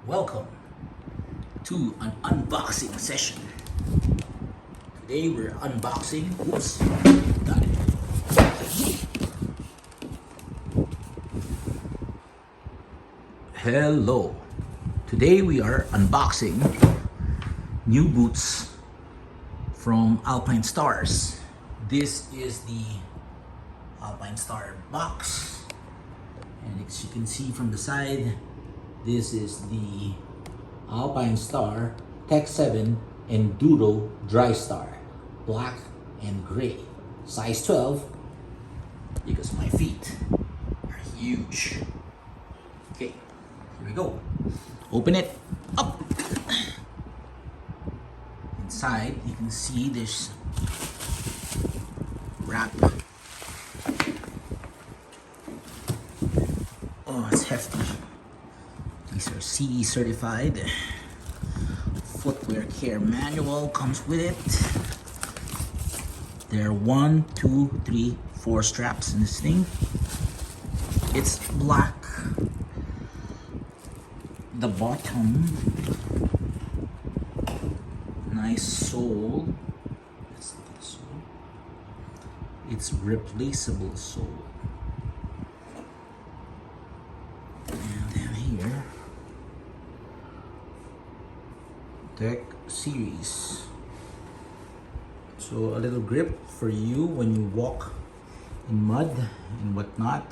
Welcome to an unboxing session. Today we're unboxing. Oops, got it. Hello. Today we are unboxing new boots from Alpinestars. This is the Alpinestar box, and as you can see from the side, this is the Alpinestar Tech 7 Enduro Drystar, black and gray, size 12, because my feet are huge. Okay, here we go. Open it up. Inside, you can see this wrap. Oh, it's hefty. These are CE certified. Footwear care manual comes with it. There are 1, 2, 3, 4 straps in this thing. It's black. The bottom, nice sole. That's the sole. It's replaceable sole. And then here, Tech Series. So a little grip for you when you walk in mud and whatnot,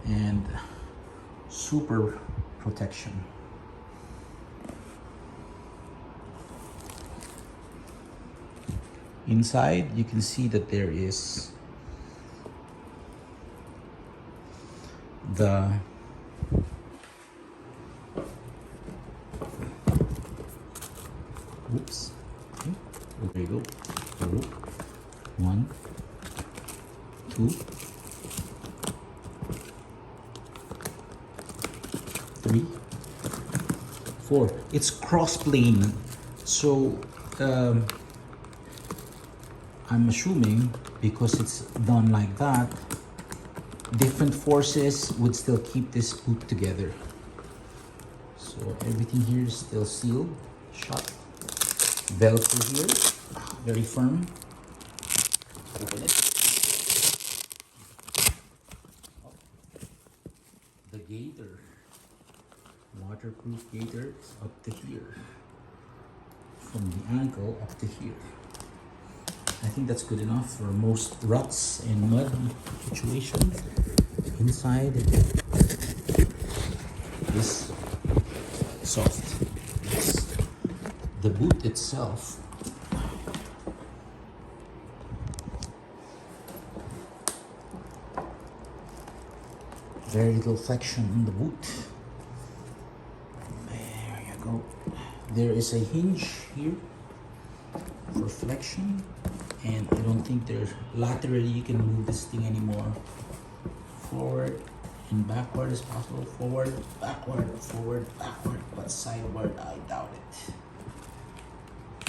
and super protection. Inside, you can see that there is the oops. Okay. There you go. The rope. 1, 2, 3, 4. It's cross plane, so I'm assuming because it's done like that, different forces would still keep this boot together. So everything here is still sealed, shut. Velcro here, very firm. Open it. The gaiter, waterproof gaiter, is up to here. From the ankle up to here. I think that's good enough for most ruts and mud situations. Inside is soft. It's the boot itself. Very little flexion in the boot. There you go. There is a hinge here for flexion, and I don't think there's laterally you can move this thing anymore. Forward and backward is possible. Forward, backward, but sideward, I doubt it.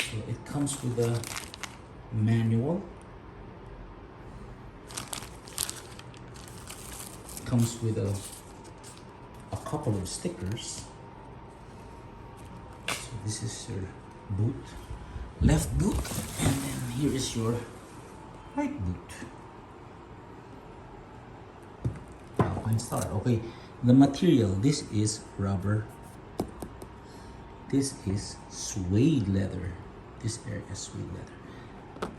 So it comes with a manual. Comes with a couple of stickers. So this is your boot, left boot, and then here is your right boot. Alpinestar. Okay, the material, this is rubber. This is suede leather. This area is suede leather.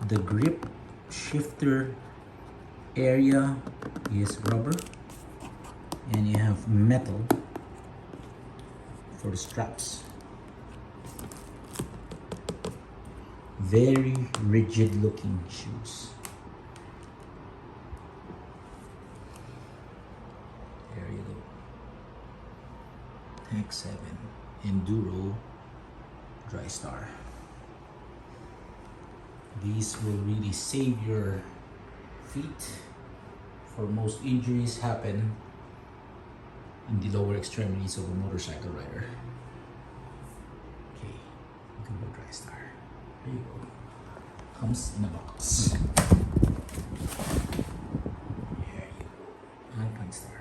The grip shifter area is rubber, and you have metal for the straps. Very rigid looking shoes. There you go. Tech 7 Enduro Drystar. These will really save your feet, for most injuries happen in the lower extremities of a motorcycle rider. Okay, you can go Drystar. There you go. Comes in a box. There you go. Alpinestar.